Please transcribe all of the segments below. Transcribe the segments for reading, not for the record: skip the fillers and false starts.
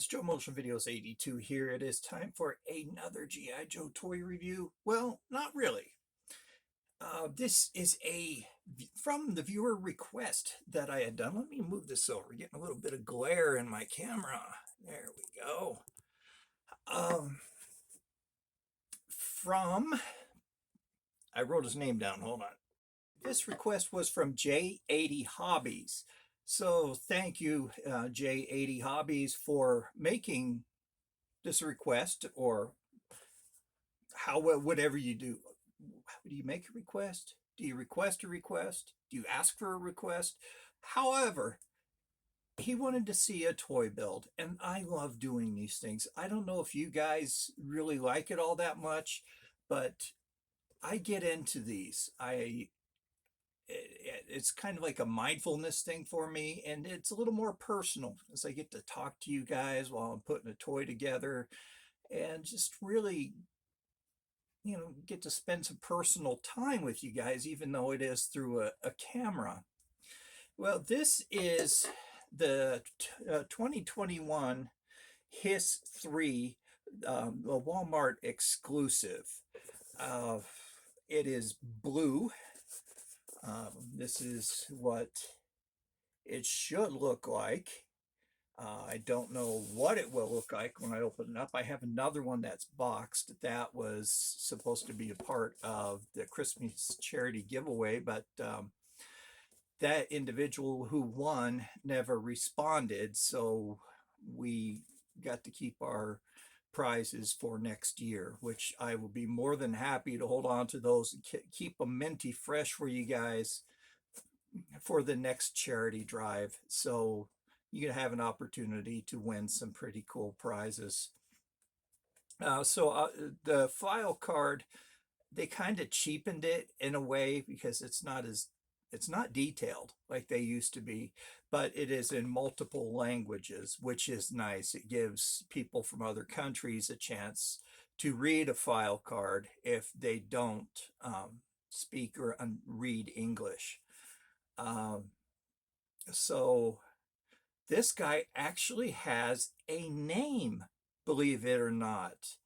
friends, Joe Motion Videos 82 here. It is time for another G.I. Joe toy review. Well, not really. This is from the viewer request that I had done. Let me move this over. Getting a little bit of glare in my camera. There we go. I wrote his name down. Hold on. This request was from J80 Hobbies. So thank you, J80 Hobbies, for making this request, or whatever you do. Do you make a request? Do you request a request? Do you ask for a request? However, he wanted to see a toy build, and I love doing these things. I don't know if you guys really like it all that much, but I get into these. It's kind of like a mindfulness thing for me, and it's a little more personal as I get to talk to you guys while I'm putting a toy together, and just really, get to spend some personal time with you guys, even though it is through a camera. Well, this is the 2021 H.I.S.S 3, the Walmart exclusive. It is blue. This is what it should look like. I don't know what it will look like when I open it up. I have another one that's boxed. That was supposed to be a part of the Christmas charity giveaway, but that individual who won never responded, so we got to keep our prizes for next year, which I will be more than happy to hold on to those and keep them minty fresh for you guys for the next charity drive. So you can have an opportunity to win some pretty cool prizes. The file card, they kind of cheapened it in a way because it's not detailed like they used to be, but it is in multiple languages, which is nice. It gives people from other countries a chance to read a file card if they don't speak or read English. So this guy actually has a name, believe it or not.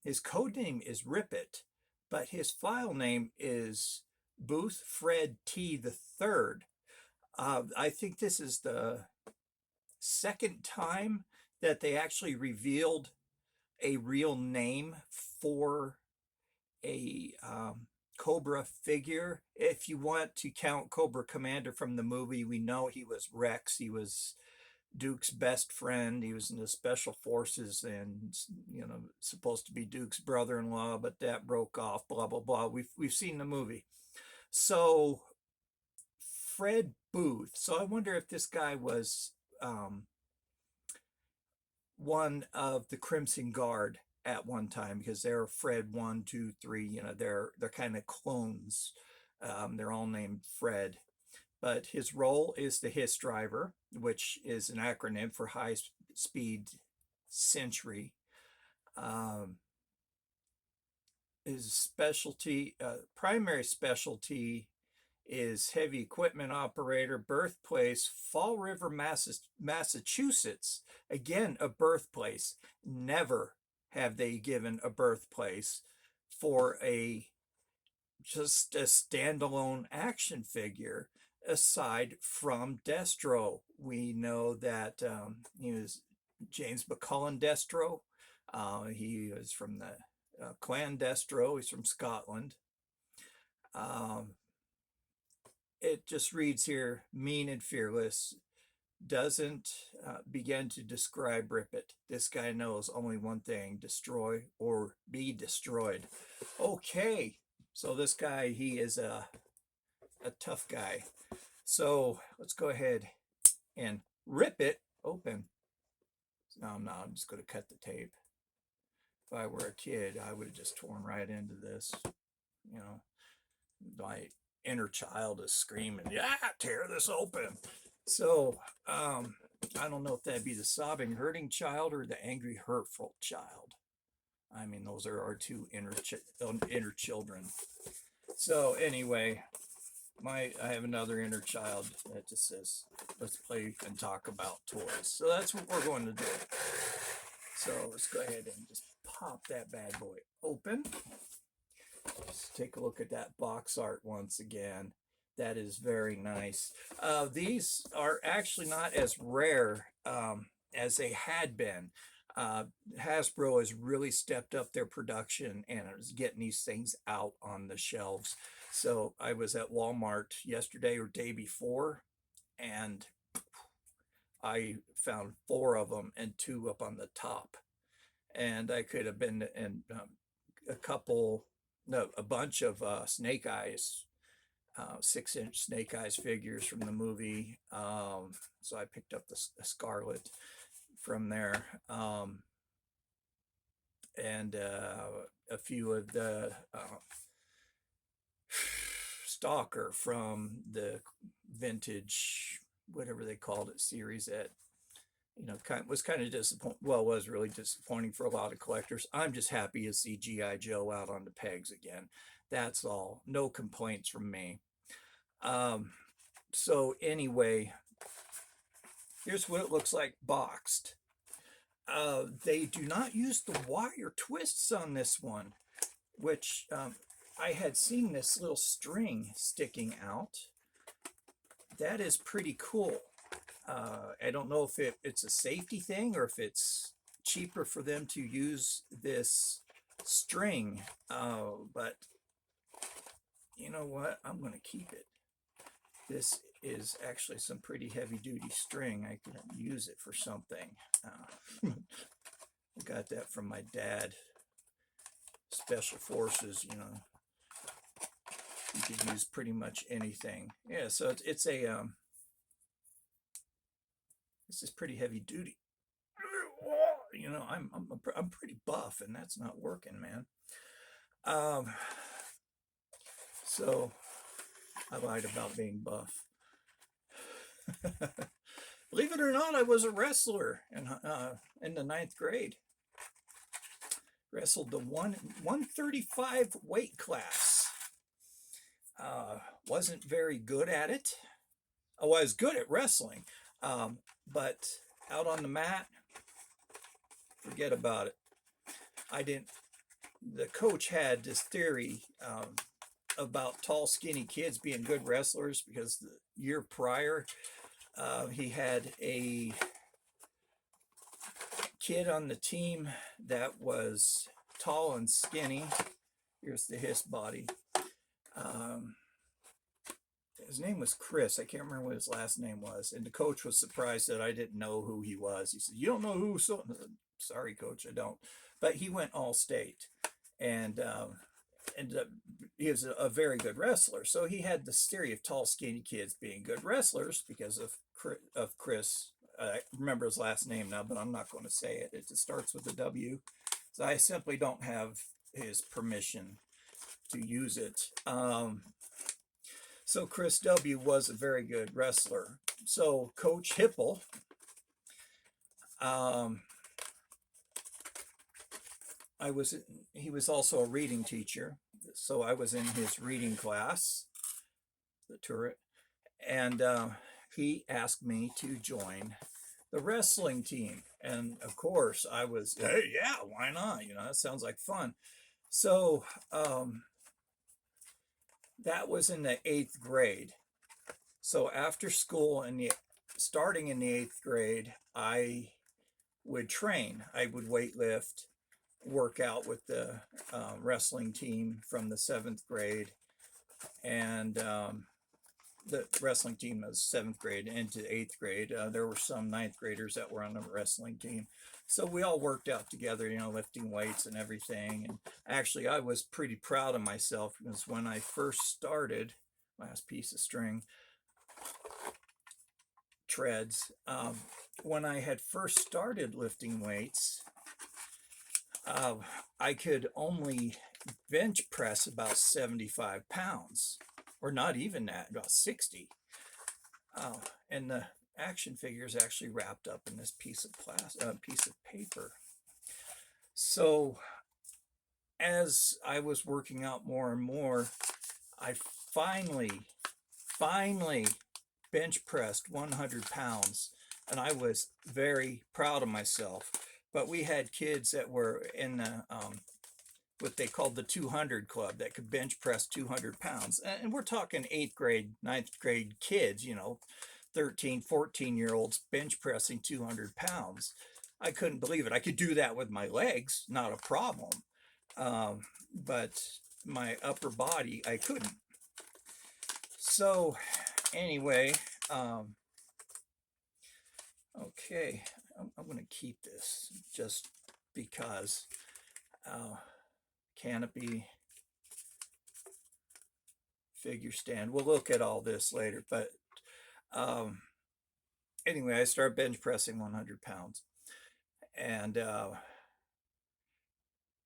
His code name is Rip It, but his file name is Booth Fred T. the Third. I think this is the second time that they actually revealed a real name for a Cobra figure. If you want to count Cobra Commander from the movie, we know he was Rex. He was Duke's best friend. He was in the special forces and, supposed to be Duke's brother-in-law, but that broke off, blah, blah, blah. We've seen the movie. So Fred Booth. So I wonder if this guy was one of the Crimson Guard at one time, because they're Fred 1, 2, 3. They're kind of clones. They're all named Fred. But his role is the H.I.S.S driver, which is an acronym for High Speed Sentry. His specialty, primary specialty, is heavy equipment operator. Birthplace, Fall River, Massachusetts. Again, a birthplace. Never have they given a birthplace for just a standalone action figure aside from Destro. We know that he was James McCullen Destro. He was from the clan Destro. He's from Scotland. It just reads here, mean and fearless. Doesn't begin to describe Rip It. This guy knows only one thing: destroy or be destroyed. Okay, so this guy, he is a tough guy. So let's go ahead and rip it open. No, I'm just going to cut the tape. If I were a kid, I would have just torn right into this. My inner child is screaming, yeah, tear this open. So I don't know if that'd be the sobbing, hurting child or the angry, hurtful child. I mean, those are our two inner children. So anyway, I have another inner child that just says, let's play and talk about toys. So that's what we're going to do. So let's go ahead and just pop that bad boy open. Just take a look at that box art once again. That is very nice. These are actually not as rare as they had been. Hasbro has really stepped up their production and is getting these things out on the shelves. So I was at Walmart yesterday or day before, and I found 4 of them and 2 up on the top. And I could have been in a bunch of Snake Eyes, 6-inch Snake Eyes figures from the movie. So I picked up the Scarlet from there. And a few of the Stalker from the vintage, whatever they called it, series that, was kind of disappointing. Well, was really disappointing for a lot of collectors. I'm just happy to see G.I. Joe out on the pegs again. That's all. No complaints from me. So anyway, here's what it looks like boxed. They do not use the wire twists on this one, which I had seen this little string sticking out. That is pretty cool. I don't know if it's a safety thing or if it's cheaper for them to use this string, but you know what? I'm going to keep it. This is actually some pretty heavy-duty string. I can use it for something. I got that from my dad. Special Forces, you could use pretty much anything. Yeah, so it's a this is pretty heavy duty. I'm pretty buff, and that's not working, man. So I lied about being buff. Believe it or not, I was a wrestler in the 9th grade. Wrestled the 135 weight class. Wasn't very good at it. Oh, I was good at wrestling, but out on the mat, forget about it. The coach had this theory about tall, skinny kids being good wrestlers because the year prior, he had a kid on the team that was tall and skinny. Here's the H.I.S.S body. His name was Chris. I can't remember what his last name was. And the coach was surprised that I didn't know who he was. He said, "You don't know who?" So, sorry, coach, I don't. But he went all state. And ended up, he was a very good wrestler. So he had this theory of tall, skinny kids being good wrestlers because of Chris. I remember his last name now, but I'm not going to say it. It just starts with a W. So I simply don't have his permission to use it. So Chris W. was a very good wrestler. So Coach Hipple, he was also a reading teacher. So I was in his reading class, the turret, and he asked me to join the wrestling team. And of course I was, hey, yeah, why not? That sounds like fun. So that was in the 8th grade. So after school, starting in the 8th grade, I would train. I would weight lift, work out with the wrestling team from the 7th grade. And the wrestling team was 7th grade into 8th grade. There were some 9th graders that were on the wrestling team. So we all worked out together, lifting weights and everything. And actually, I was pretty proud of myself because when I first started, last piece of string, treads, when I had first started lifting weights, I could only bench press about 75 pounds, or not even that, about 60. And the action figure is actually wrapped up in this piece of paper. So as I was working out more and more, I finally finally bench pressed 100 pounds, and I was very proud of myself. But we had kids that were in the what they called the 200 club that could bench press 200 pounds. And we're talking eighth grade, ninth grade kids, 13, 14-year olds bench pressing 200 pounds. I couldn't believe it. I could do that with my legs, not a problem. Um, but my upper body, I couldn't. So, anyway, okay, I'm going to keep this just because canopy, figure stand. We'll look at all this later, but anyway, I started bench pressing 100 pounds, and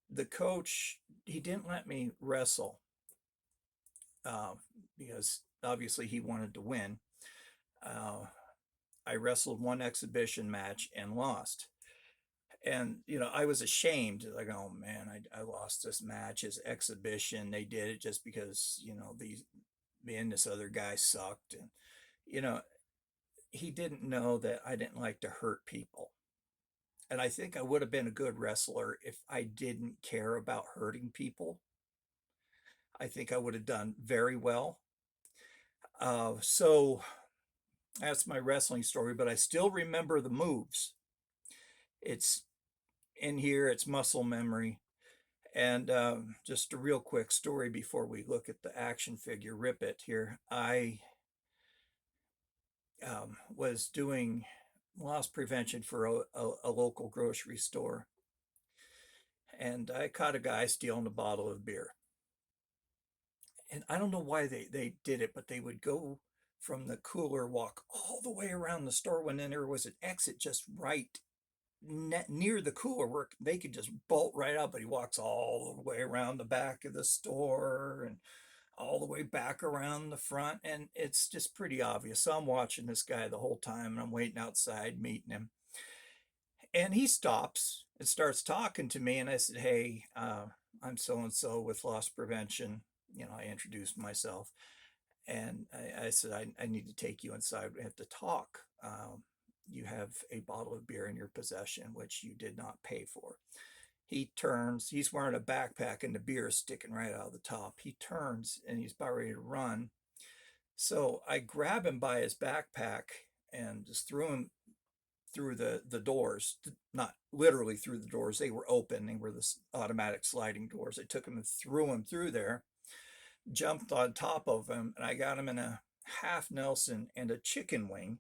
the coach, he didn't let me wrestle uh, because obviously he wanted to win. I wrestled one exhibition match and lost. And I was ashamed, like, oh man, I lost this match, his exhibition. They did it just because me and this other guy sucked. And you know he didn't know that I didn't like to hurt people. And I think I would have been a good wrestler if I didn't care about hurting people. I think I would have done very well. So that's my wrestling story, but I still remember the moves. It's in here, it's muscle memory. And just a real quick story before we look at the action figure Rip It here. I was doing loss prevention for a local grocery store, and I caught a guy stealing a bottle of beer. And I don't know why they did it, but they would go from the cooler, walk all the way around the store when then there was an exit just right near the cooler where they could just bolt right out. But he walks all the way around the back of the store and all the way back around the front, and it's just pretty obvious. So I'm watching this guy the whole time, and I'm waiting outside meeting him, and he stops and starts talking to me. And I said, hey, I'm so and so with loss prevention. I introduced myself, and I said, I need to take you inside. We have to talk. You have a bottle of beer in your possession, which you did not pay for. He turns, he's wearing a backpack and the beer is sticking right out of the top. He turns and he's about ready to run. So I grab him by his backpack and just threw him through the doors, not literally through the doors. They were open. They were the automatic sliding doors. I took him and threw him through there, jumped on top of him, and I got him in a half Nelson and a chicken wing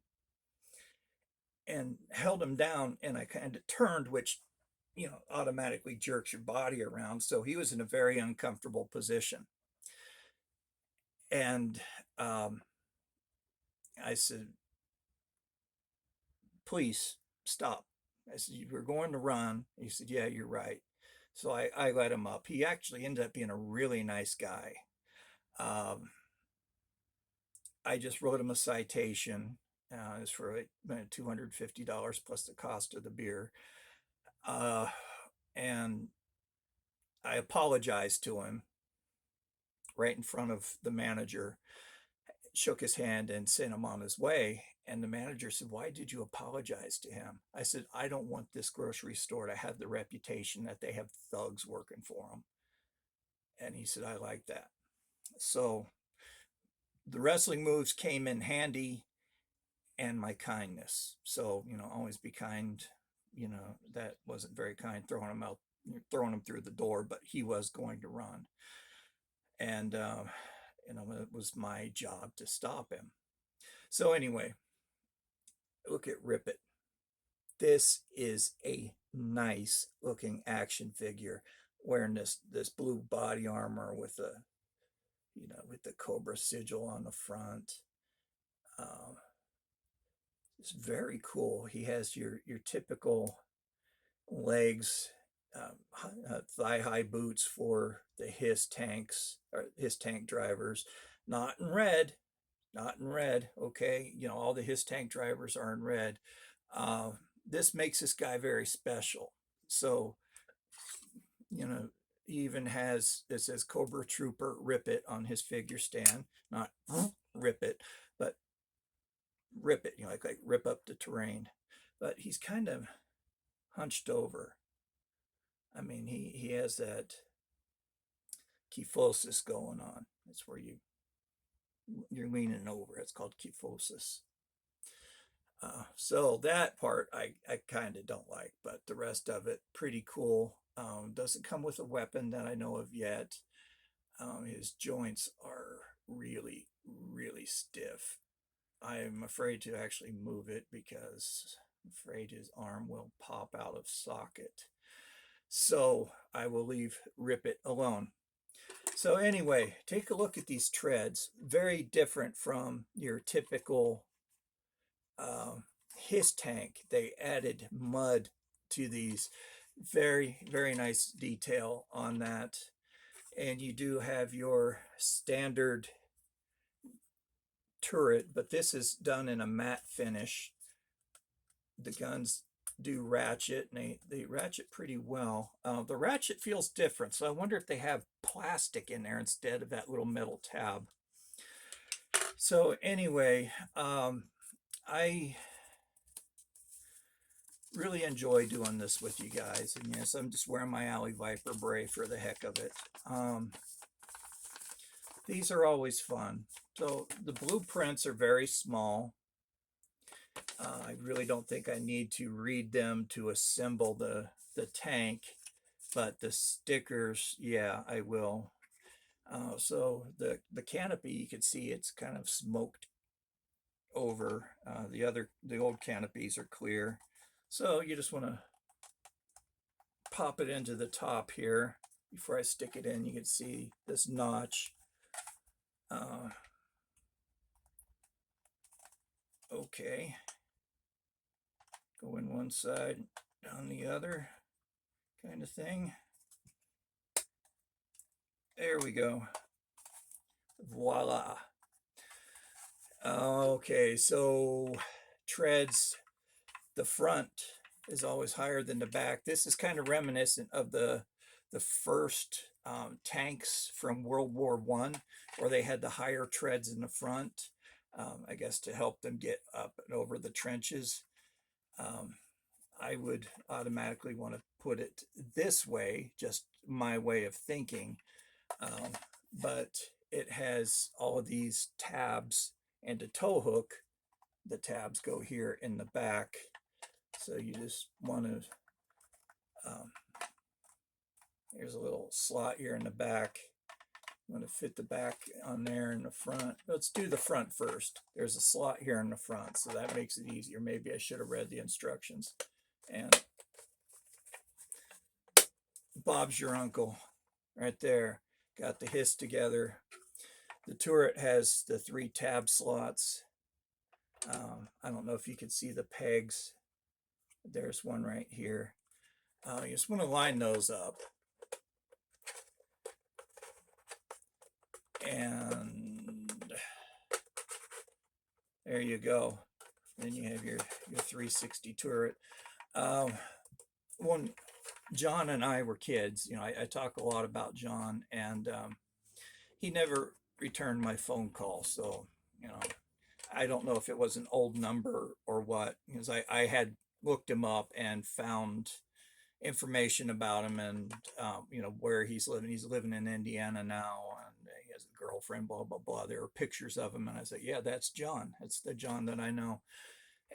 and held him down. And I kind of turned, which automatically jerks your body around. So he was in a very uncomfortable position. And I said, please stop. I said, we're going to run. He said, yeah, you're right. So I let him up. He actually ended up being a really nice guy. I just wrote him a citation. It's for $250 plus the cost of the beer. And I apologized to him right in front of the manager, shook his hand and sent him on his way. And the manager said, why did you apologize to him? I said, I don't want this grocery store to have the reputation that they have thugs working for them. And he said, I like that. So the wrestling moves came in handy, and my kindness. So, always be kind. That wasn't very kind, throwing him through the door, but he was going to run. And, it was my job to stop him. So anyway, look at Rip It. This is a nice looking action figure wearing this blue body armor with the Cobra sigil on the front. It's very cool. He has your typical legs, thigh high boots for the H.I.S. tanks or H.I.S. tank drivers. Not in red, not in red. Okay, all the H.I.S. tank drivers are in red. This makes this guy very special. So, he even has, it says Cobra Trooper Rip It on his figure stand. Not rip it, but rip it, like rip up the terrain. But he's kind of hunched over. I mean, he has that kyphosis going on. That's where you're leaning over. It's called kyphosis. So that part I kind of don't like, but the rest of it pretty cool. Doesn't come with a weapon that I know of yet. His joints are really, really stiff. I'm afraid to actually move it because I'm afraid his arm will pop out of socket. So I will leave Rip It alone. So anyway, take a look at these treads. Very different from your typical H.I.S. tank. They added mud to these. Very, very nice detail on that. And you do have your standard turret, but this is done in a matte finish. The guns do ratchet, and they ratchet pretty well. The ratchet feels different, so I wonder if they have plastic in there instead of that little metal tab. So anyway, I really enjoy doing this with you guys, and yes, I'm just wearing my Alley Viper Bray for the heck of it. These are always fun. So the blueprints are very small. I really don't think I need to read them to assemble the tank, but the stickers, yeah, I will. So the canopy, you can see it's kind of smoked over. The old canopies are clear. So you just want to pop it into the top here. Before I stick it in, you can see this notch. Okay. Go in one side, down the other, kind of thing. There we go. Voila. Okay, so treads, the front is always higher than the back. This is kind of reminiscent of the first tanks from World War I, where they had the higher treads in the front, I guess to help them get up and over the trenches. I would automatically want to put it this way, just my way of thinking. But it has all of these tabs and a tow hook. The tabs go here in the back. So you just want to, there's a little slot here in the back. I'm going to fit the back on there in the front. Let's do the front first. There's a slot here in the front, so that makes it easier. Maybe I should have read the instructions. And Bob's your uncle right there. Got the H.I.S. together. The turret has the 3 tab slots. I don't know if you can see the pegs. There's one right here. You just want to line those up. And there you go. Then you have your 360 turret. When John and I were kids, I talk a lot about John, and he never returned my phone call. So, I don't know if it was an old number or what, because I had looked him up and found information about him, and where he's living. He's living in Indiana now, and he has a girlfriend, blah blah blah. There are pictures of him, and I said, yeah, that's John. It's the John that I know.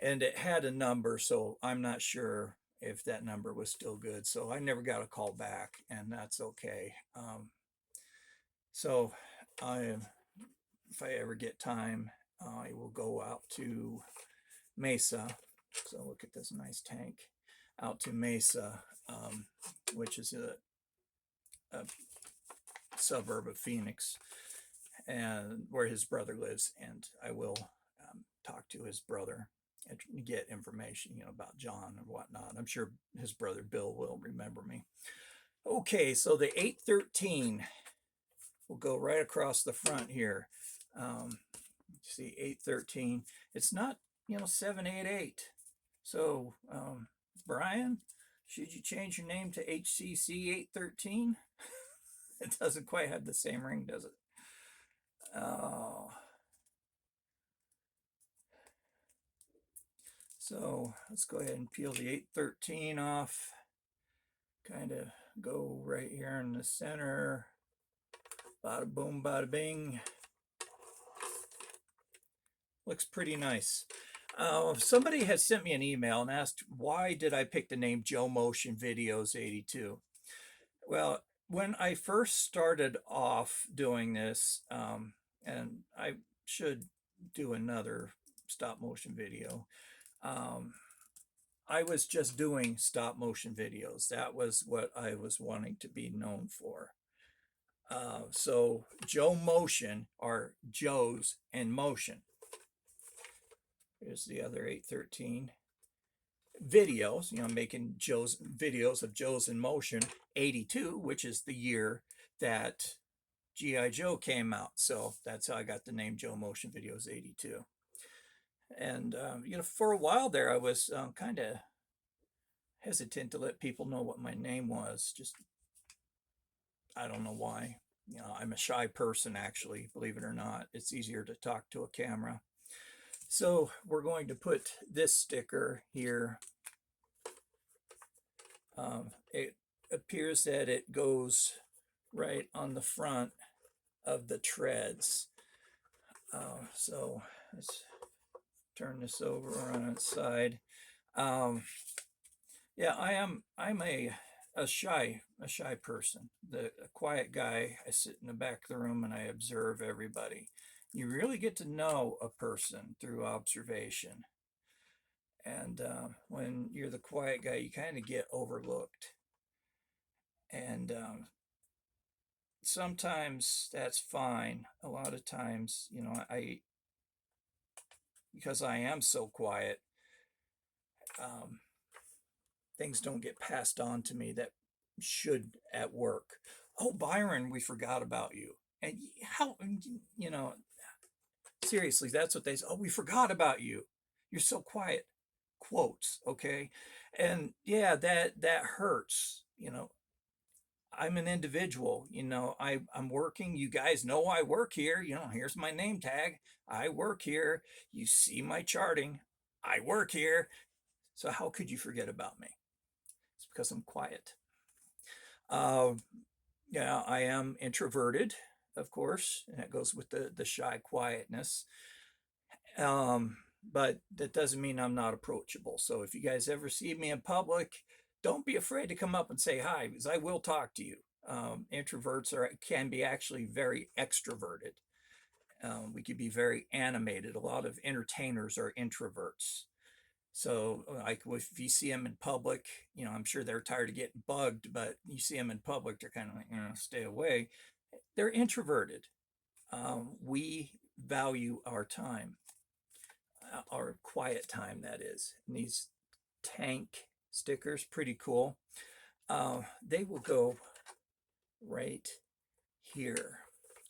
And it had a number, so I'm not sure if that number was still good. So I never got a call back, and that's okay. So if I ever get time, I will go out to Mesa. So look at this nice tank. Out to Mesa, which is a suburb of Phoenix, and where his brother lives. And I will talk to his brother and get information, about John and whatnot. I'm sure his brother Bill will remember me. Okay, so the 813 will go right across the front here. See, 813. It's not, 788. So, Brian, should you change your name to HCC 813? It doesn't quite have the same ring, does it? Oh, So let's go ahead and peel the 813 off. Kind of go right here in the center. Bada boom, bada bing. Looks pretty nice. Somebody had sent me an email and asked, why did I pick the name Joe Motion Videos 82? Well, when I first started off doing this, and I should do another stop motion video, I was just doing stop motion videos. That was what I was wanting to be known for. So Joe Motion, or Joe's in Motion. Here's the other 813 videos, making Joe's videos of Joe's in Motion 82, which is the year that G.I. Joe came out. So that's how I got the name Joe Motion Videos 82. And, for a while there, I was kind of hesitant to let people know what my name was. Just, I don't know why. I'm a shy person, actually, believe it or not. It's easier to talk to a camera. So we're going to put this sticker here. It appears that it goes right on the front of the treads. So let's turn this over on its side. Yeah, I'm a shy person, a quiet guy. I sit in the back of the room and I observe everybody. You really get to know a person through observation. And when you're the quiet guy, you kind of get overlooked. And sometimes that's fine. A lot of times, because I am so quiet, things don't get passed on to me that should at work. Oh, Byron, we forgot about you. And how, seriously, that's what they say. Oh, we forgot about you. You're so quiet. Quotes, okay? And yeah, that hurts. I'm an individual. I'm working. You guys know I work here. Here's my name tag. I work here. You see my charting. I work here. So how could you forget about me? It's because I'm quiet. Yeah, I am introverted, of course, and that goes with the shy quietness. But that doesn't mean I'm not approachable. So if you guys ever see me in public, don't be afraid to come up and say hi, because I will talk to you. Introverts can be actually very extroverted. We could be very animated. A lot of entertainers are introverts. So like if you see them in public, I'm sure they're tired of getting bugged, but you see them in public, they're kind of like, stay away. They're introverted. We value our time, our quiet time, that is. And these tank stickers, pretty cool. They will go right here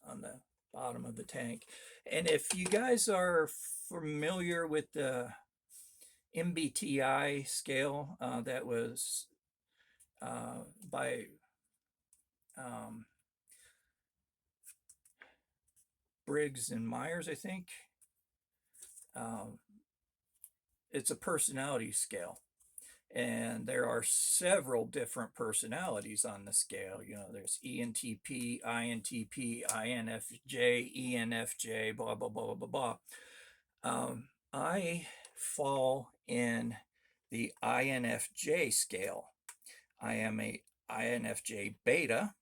on the bottom of the tank. And if you guys are familiar with the MBTI scale, that was by Briggs and Myers, I think. It's a personality scale. And there are several different personalities on the scale. There's ENTP, INTP, INFJ, ENFJ, blah, blah, blah, blah, blah. I fall in the INFJ scale. I am a INFJ beta.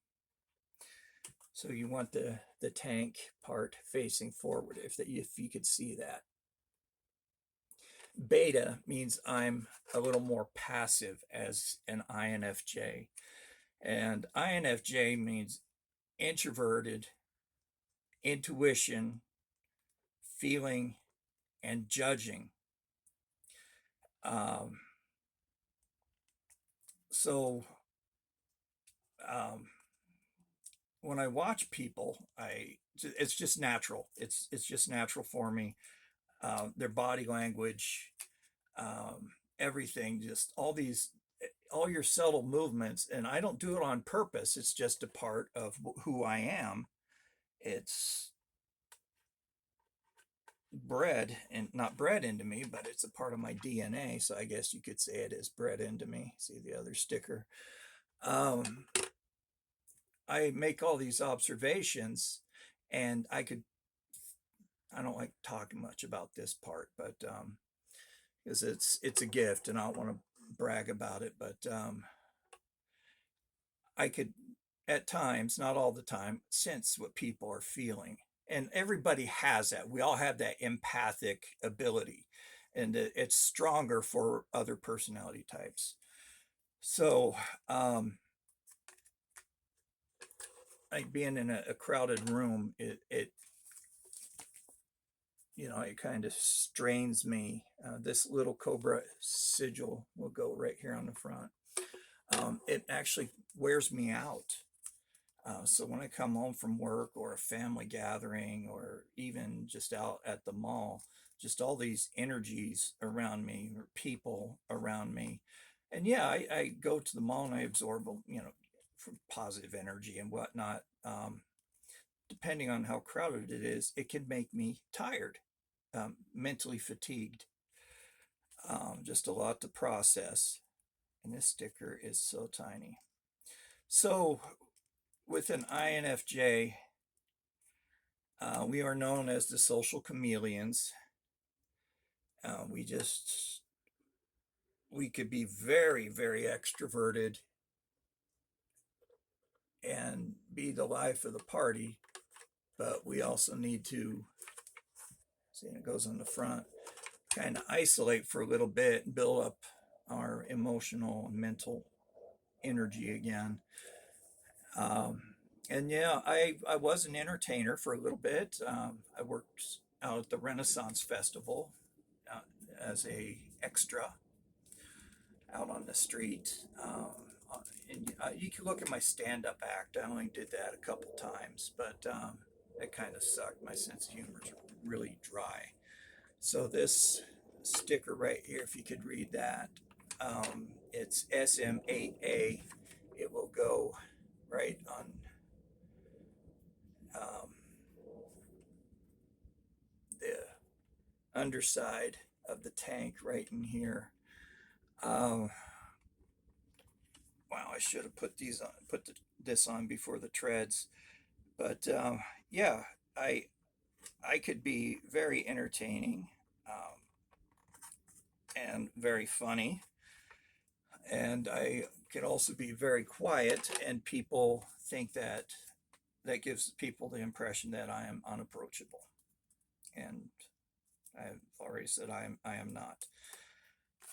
So you want the tank part facing forward, if you could see that. Beta means I'm a little more passive as an INFJ. And INFJ means introverted, intuition, feeling, and judging. So when I watch people, it's just natural. It's just natural for me. Their body language, everything, just all your subtle movements. And I don't do it on purpose. It's just a part of who I am. It's bred, and not bred into me, but it's a part of my DNA. So I guess you could say it is bred into me. See the other sticker. Um, I make all these observations, and I don't like talking much about this part, but because it's a gift, and I don't want to brag about it, but I could, at times, not all the time, sense what people are feeling. And everybody has that. We all have that empathic ability, and it's stronger for other personality types. So, like being in a crowded room, it it kind of strains me. This little cobra sigil will go right here on the front. It actually wears me out. So when I come home from work or a family gathering or even just out at the mall, just all these energies around me or people around me. And yeah, I go to the mall and I absorb, from positive energy and whatnot. Depending on how crowded it is, it can make me tired, mentally fatigued, just a lot to process. And this sticker is so tiny. So with an INFJ, we are known as the social chameleons. We just, we could be very, very extroverted and be the life of the party, but we also need to, see, it goes on the front, kind of isolate for a little bit and build up our emotional and mental energy again. Um, and yeah, I was an entertainer for a little bit. I worked out at the Renaissance Festival uh, as a extra out on the street. And you can look at my stand-up act. I only did that a couple times, but it kind of sucked. My sense of humor is really dry. So this sticker right here, if you could read that, it's SM8A. It will go right on um, the underside of the tank, right in here. Um, wow, I should have put these on, this on before the treads. But yeah, I I could be very entertaining, and very funny, and I could also be very quiet, and people think that that gives people the impression that I am unapproachable, and I've already said I am not.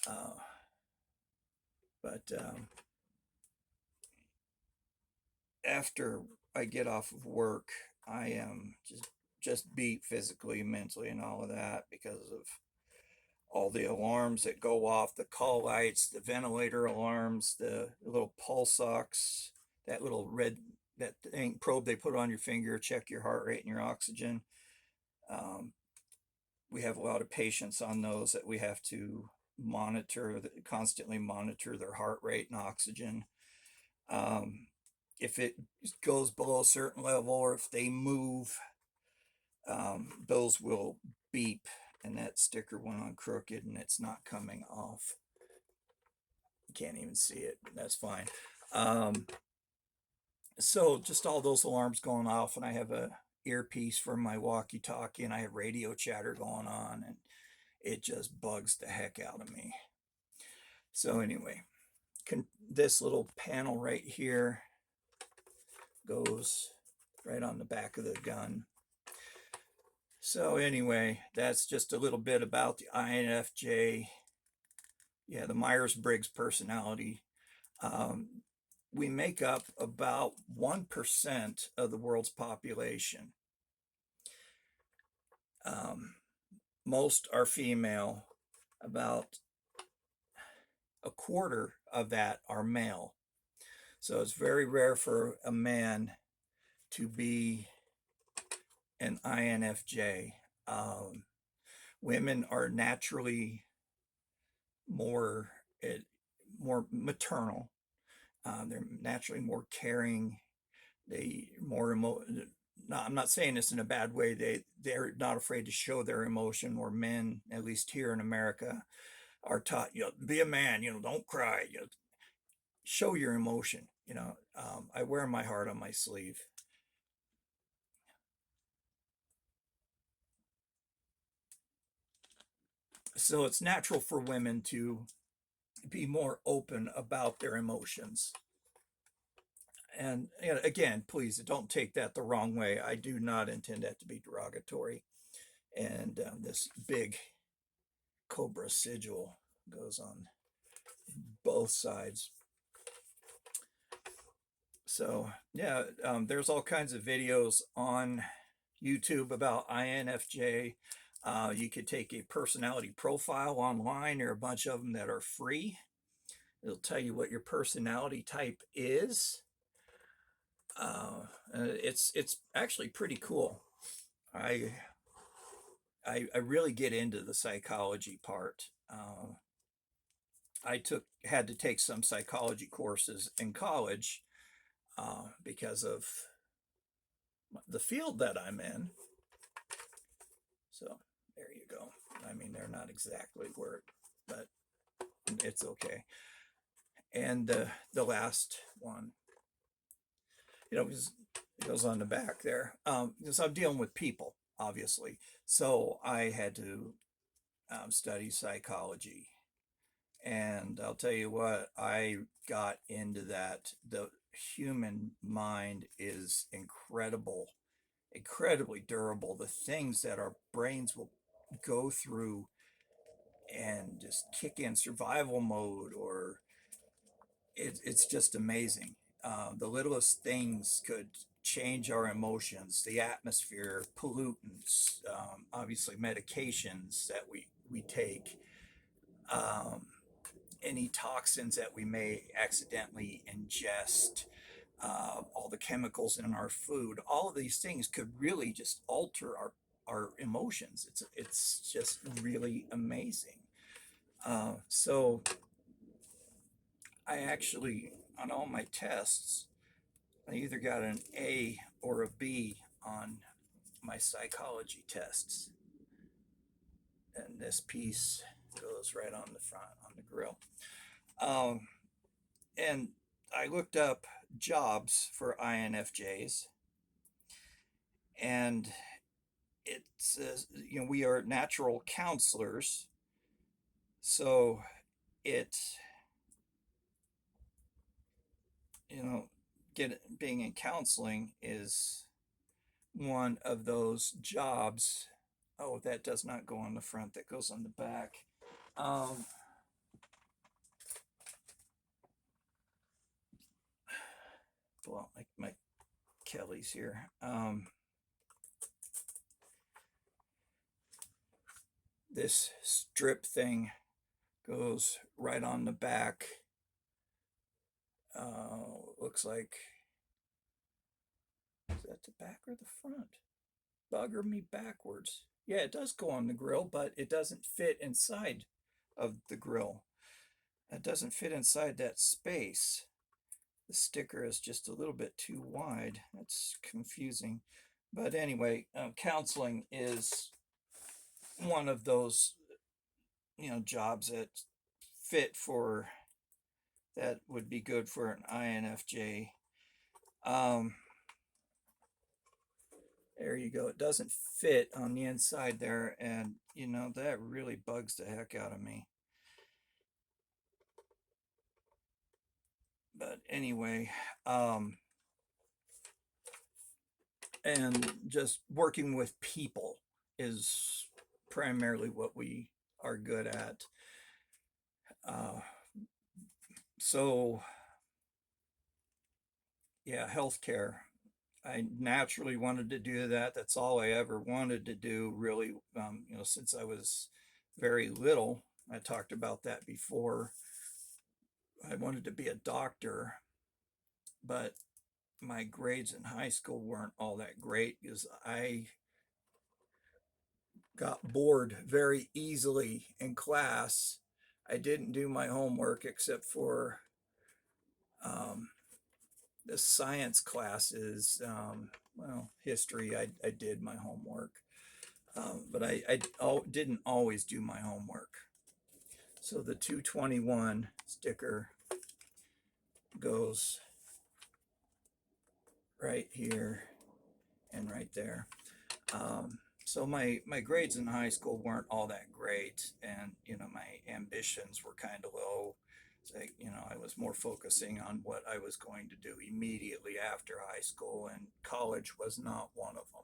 Uh, but after I get off of work, I am just beat physically, mentally, and all of that because of all the alarms that go off, the call lights, the ventilator alarms, the little pulse ox, that little red, that thing probe they put on your finger, check your heart rate and your oxygen. Um, we have a lot of patients on those that we have to monitor, constantly monitor their heart rate and oxygen. Um, if it goes below a certain level or if they move, those will beep, and that sticker went on crooked and it's not coming off. You can't even see it, but that's fine. Um, so just all those alarms going off, and I have a earpiece for my walkie-talkie, and I have radio chatter going on, and it just bugs the heck out of me. So anyway, this little panel right here goes right on the back of the gun. So anyway, that's just a little bit about the INFJ. Yeah, the Myers-Briggs personality. Um, we make up about 1% of the world's population. Most are female. About a quarter of that are male. So it's very rare for a man to be an INFJ. Um, Women are naturally more more maternal. They're naturally more caring. They more no, I'm not saying this in a bad way. They're not afraid to show their emotion, or men, at least here in America, are taught, be a man, don't cry, show your emotion. I wear my heart on my sleeve. So it's natural for women to be more open about their emotions. And again, please don't take that the wrong way. I do not intend that to be derogatory. And this big cobra sigil goes on both sides. So yeah, there's all kinds of videos on YouTube about INFJ. You could take a personality profile online. There are a bunch of them that are free. It'll tell you what your personality type is. It's actually pretty cool. I I really get into the psychology part. I had to take some psychology courses in college because of the field that I'm in. So there you go. I mean, they're not exactly word, but it's okay. And the last one, it goes on the back there. Because I'm dealing with people, obviously. So I had to study psychology. And I'll tell you what, I got into that. The human mind is incredible, incredibly durable. The things that our brains will go through and just kick in survival mode, or it's just amazing. The littlest things could change our emotions, the atmosphere, pollutants, obviously medications that we take, um, any toxins that we may accidentally ingest, all the chemicals in our food. All of these things could really just alter our emotions. It's just really amazing. So I actually, on all my tests, I either got an A or a B on my psychology tests. And this piece goes right on the front, on the grill. Um, and I looked up jobs for INFJs, and it says, we are natural counselors. So it, you know, being in counseling is one of those jobs. Oh, that does not go on the front, that goes on the back. Um, well, like my Kelly's here. This strip thing goes right on the back. Looks like, is that the back or the front? Bugger me backwards. Yeah, it does go on the grill, but it doesn't fit inside of the grill. It doesn't fit inside that space. The sticker is just a little bit too wide. That's confusing. But anyway, counseling is one of those, jobs that fit for, that would be good for an INFJ. Um, there you go. It doesn't fit on the inside there, and that really bugs the heck out of me. But anyway, and just working with people is primarily what we are good at. Uh, so yeah, healthcare. I naturally wanted to do that. That's all I ever wanted to do, really. Since I was very little, I talked about that before. I wanted to be a doctor, but my grades in high school weren't all that great because I got bored very easily in class. I didn't do my homework except for um, the science classes. well, history, I did my homework, but didn't always do my homework. So the 221 sticker goes right here and right there. So my grades in high school weren't all that great, and my ambitions were kind of low. So I was more focusing on what I was going to do immediately after high school, and college was not one of them.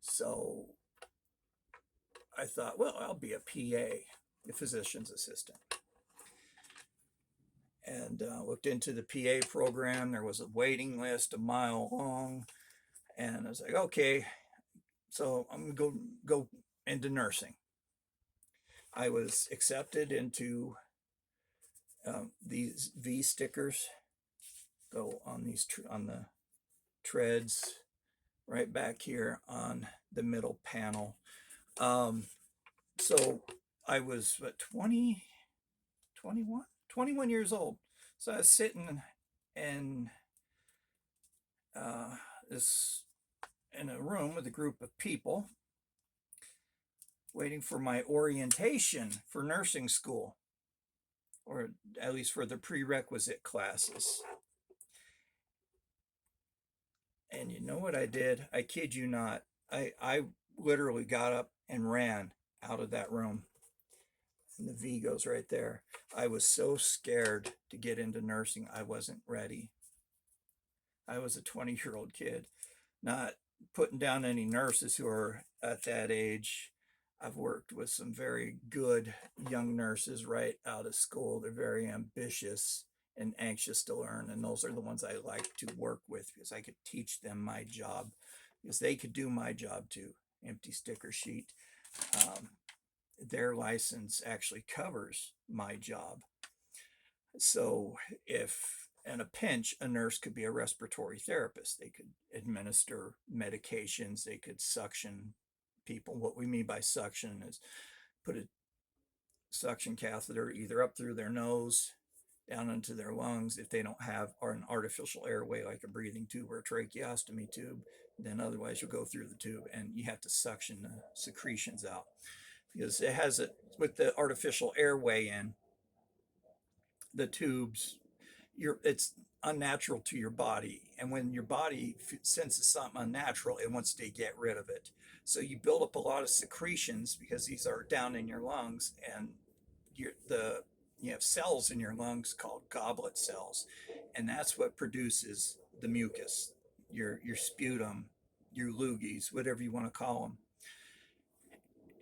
So I thought, well, I'll be a PA, a physician's assistant, and looked into the PA program. There was a waiting list a mile long, and I was like, okay, so I'm gonna go into nursing. I was accepted into these V stickers go on on the treads right back here on the middle panel. So I was what 20, 21, 21 years old. So I was sitting in this in a room with a group of people waiting for my orientation for nursing school, or at least for the prerequisite classes. And you know what I did? I kid you not. I literally got up and ran out of that room. And the V goes right there. I was so scared to get into nursing. I wasn't ready. I was a 20-year-old kid, not putting down any nurses who are at that age. I've worked with some very good young nurses right out of school. They're very ambitious and anxious to learn, and those are the ones I like to work with because I could teach them my job, because they could do my job too. Empty sticker sheet. Um, their license actually covers my job. So if in a pinch, a nurse could be a respiratory therapist. They could administer medications, they could suction people. What we mean by suction is put a suction catheter either up through their nose, down into their lungs if they don't have an artificial airway like a breathing tube or a tracheostomy tube. Then otherwise you'll go through the tube and you have to suction the secretions out, because it has it with the artificial airway in the tubes. It's unnatural to your body, and when your body senses something unnatural, it wants to get rid of it. So you build up a lot of secretions because these are down in your lungs, and you have cells in your lungs called goblet cells, and that's what produces the mucus, your sputum, your loogies, whatever you want to call them.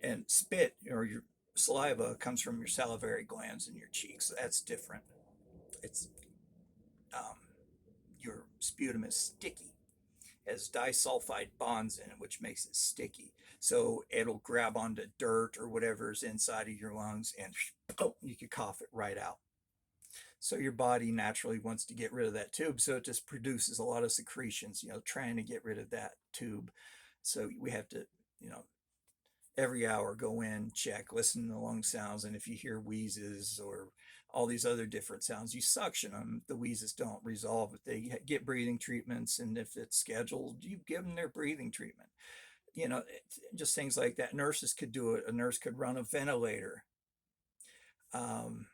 And spit, or your saliva, comes from your salivary glands in your cheeks. So that's different. It's um, your sputum is sticky, has disulfide bonds in it, which makes it sticky. So it'll grab onto dirt or whatever's inside of your lungs, and you could cough it right out. So your body naturally wants to get rid of that tube, so it just produces a lot of secretions, trying to get rid of that tube. So we have to, every hour go in, check, listen to the lung sounds, and if you hear wheezes or all these other different sounds, you suction them. The wheezes don't resolve, but they get breathing treatments, and if it's scheduled, you give them their breathing treatment. Just things like that. Nurses could do it. A nurse could run a ventilator. um,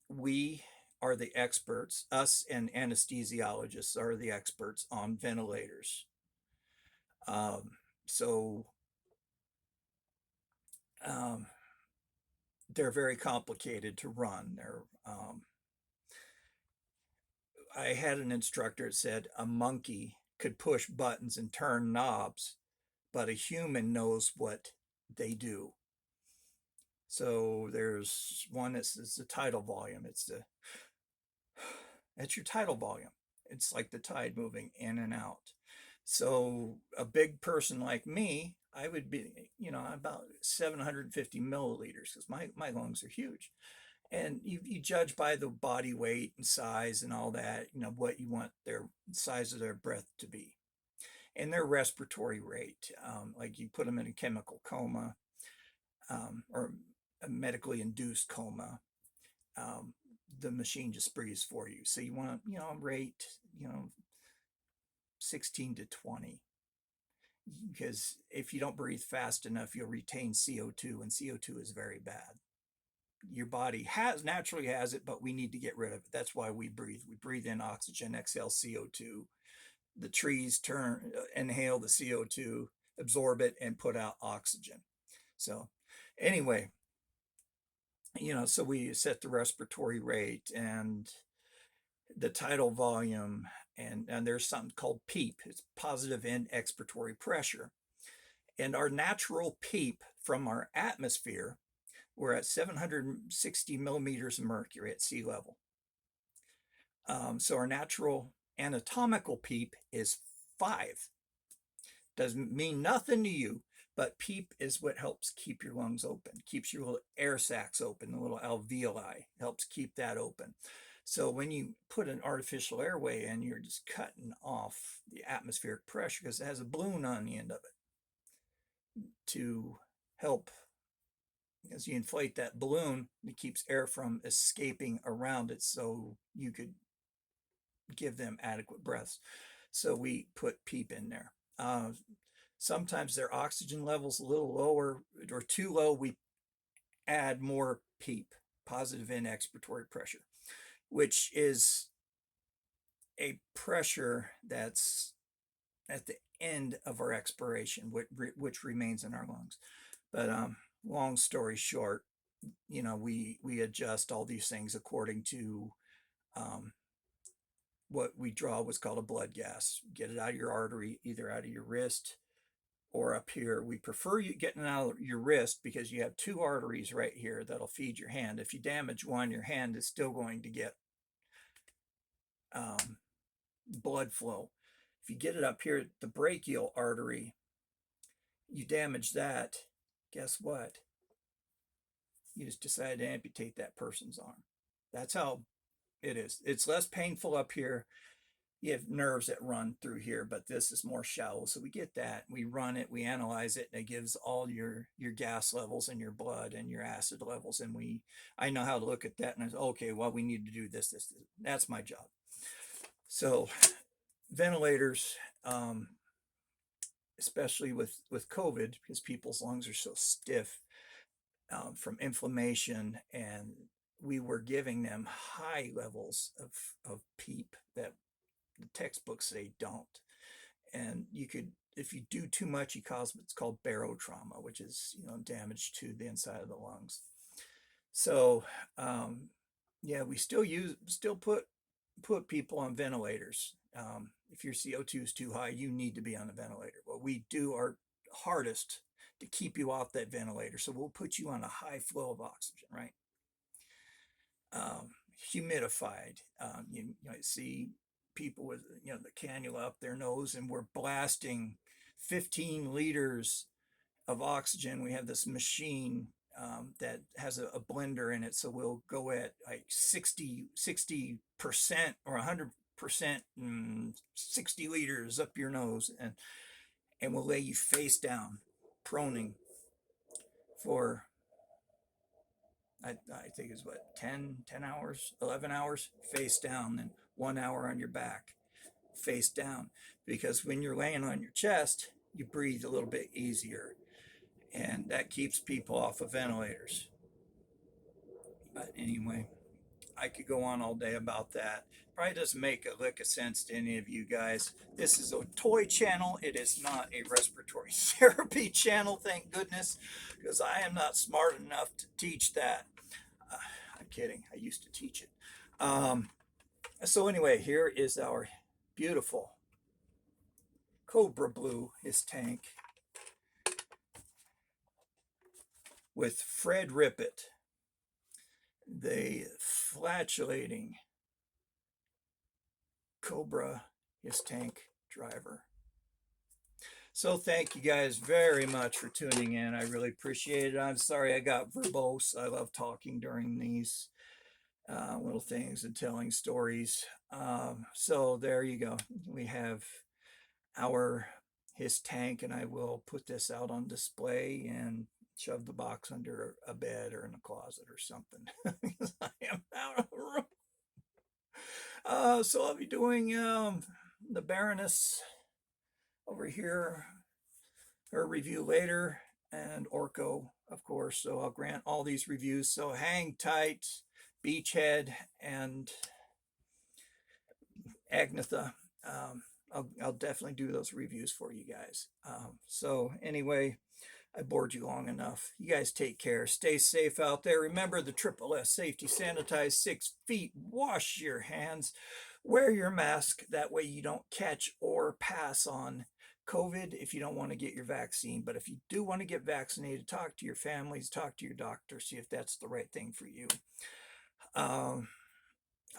we are the experts. Us and anesthesiologists are the experts on ventilators. um, so um, they're very complicated to run. I had an instructor that said a monkey could push buttons and turn knobs, but a human knows what they do. So there's one that's the tidal volume. It's your tidal volume. It's like the tide moving in and out. So a big person like me, I would be, about 750 milliliters, because my lungs are huge. And you judge by the body weight and size and all that, what you want their size of their breath to be. And their respiratory rate, like you put them in a chemical coma, or a medically induced coma, um, the machine just breathes for you. So you want to, rate, 16 to 20, because if you don't breathe fast enough, you'll retain CO2, and CO2 is very bad. Your body naturally has it, but we need to get rid of it. That's why we breathe. We breathe in oxygen, exhale CO2. The trees inhale the CO2, absorb it, and put out oxygen. So anyway, so we set the respiratory rate and the tidal volume, and there's something called PEEP. It's positive end expiratory pressure. And our natural PEEP from our atmosphere, we're at 760 millimeters of mercury at sea level. So our natural anatomical PEEP is 5. Doesn't mean nothing to you, but PEEP is what helps keep your lungs open, keeps your little air sacs open, the little alveoli, helps keep that open. So when you put an artificial airway in, you're just cutting off the atmospheric pressure because it has a balloon on the end of it to help. As you inflate that balloon, it keeps air from escaping around it so you could give them adequate breaths. So we put PEEP in there. Sometimes their oxygen levels a little lower or too low. We add more PEEP, positive end expiratory pressure, which is a pressure that's at the end of our expiration, which remains in our lungs. But long story short, we adjust all these things according to what we draw what's called a blood gas. Get it out of your artery, either out of your wrist or up here. We prefer you getting out of your wrist because you have 2 arteries right here that'll feed your hand. If you damage one, your hand is still going to get blood flow. If you get it up here, the brachial artery, you damage that, guess what? You just decide to amputate that person's arm. That's how it is. It's less painful up here. You have nerves that run through here, but this is more shallow. So we get that, we run it, we analyze it, and it gives all your gas levels in your blood and your acid levels. And I know how to look at that, and I say, okay, well, we need to do this. That's my job. So ventilators, especially with COVID, because people's lungs are so stiff from inflammation, and we were giving them high levels of PEEP that the textbooks say don't. And if you do too much, you cause what's called barotrauma, which is damage to the inside of the lungs. So yeah, we still put people on ventilators. If your CO2 is too high, you need to be on a ventilator. Well, we do our hardest to keep you off that ventilator. So we'll put you on a high flow of oxygen, right? Humidified. You see people with the cannula up their nose, and we're blasting 15 liters of oxygen. We have this machine that has a blender in it, so we'll go at like 60% or 100%, 60 liters up your nose, and we'll lay you face down, proning for I think it's what 10 hours, 11 hours face down, then 1 hour on your back face down, because when you're laying on your chest, you breathe a little bit easier, and that keeps people off of ventilators. But anyway, I could go on all day about that. Probably doesn't make a lick of sense to any of you guys. This is a toy channel. It is not a respiratory therapy channel, thank goodness, because I am not smart enough to teach that. I'm kidding. I used to teach it. So anyway, here is our beautiful Cobra Blue, his tank, with Fred Rippett, the flatulating Cobra, his tank driver. So thank you guys very much for tuning in. I really appreciate it. I'm sorry I got verbose. I love talking during these little things and telling stories. So there you go. We have his tank, and I will put this out on display and shove the box under a bed or in a closet or something because I am out of room. So I'll be doing the Baroness over here, her review later, and Orko, of course. So I'll grant all these reviews. So hang tight, Beachhead and Agnetha. I'll definitely do those reviews for you guys. So anyway, I bored you long enough. You guys take care. Stay safe out there. Remember the Triple S safety: sanitize 6 feet, wash your hands, wear your mask. That way you don't catch or pass on COVID if you don't want to get your vaccine. But if you do want to get vaccinated, talk to your families, talk to your doctor, see if that's the right thing for you.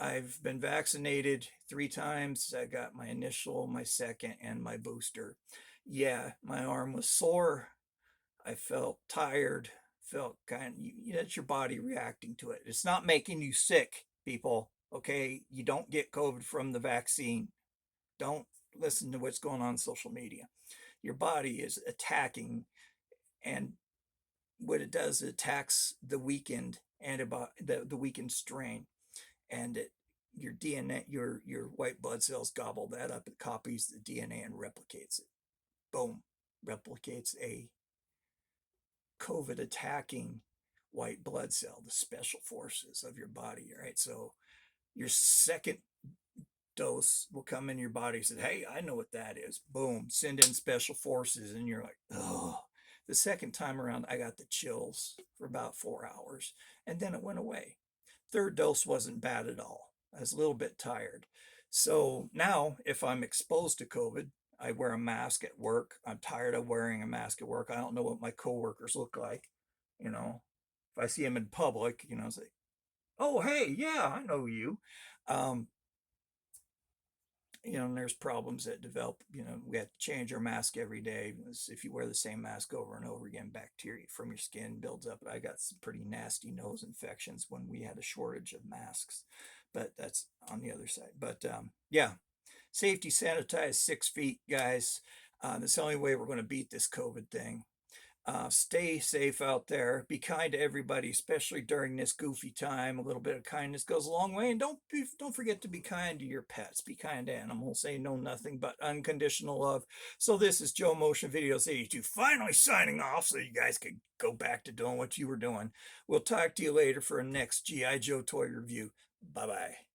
I've been vaccinated 3 times. I got my initial, my second, and my booster. Yeah, my arm was sore. I felt tired, felt that's your body reacting to it. It's not making you sick, people. Okay, you don't get COVID from the vaccine. Don't listen to what's going on social media. Your body is attacking, and what it does, it attacks the weakened antibody, the weakened strain, and your DNA, your white blood cells gobble that up. It copies the DNA and replicates it. Boom, replicates a COVID attacking white blood cell, the special forces of your body, right? So your second dose will come in your body and say, hey, I know what that is. Boom, send in special forces. And you're like, oh. The second time around, I got the chills for about 4 hours, and then it went away. Third dose wasn't bad at all. I was a little bit tired. So now, if I'm exposed to COVID, I wear a mask at work. I'm tired of wearing a mask at work. I don't know what my coworkers look like. You know, if I see them in public, it's like, oh, hey, yeah, I know you. Um, and there's problems that develop. We have to change our mask every day. If you wear the same mask over and over again, bacteria from your skin builds up. I got some pretty nasty nose infections when we had a shortage of masks, but that's on the other side. But yeah, safety: sanitize 6 feet, guys. That's the only way we're going to beat this COVID thing. Stay safe out there. Be kind to everybody, especially during this goofy time. A little bit of kindness goes a long way. And don't forget to be kind to your pets. Be kind to animals. They know nothing but unconditional love. So this is Joe Motion Videos 82, finally signing off so you guys could go back to doing what you were doing. We'll talk to you later for a next G.I. Joe toy review. Bye-bye.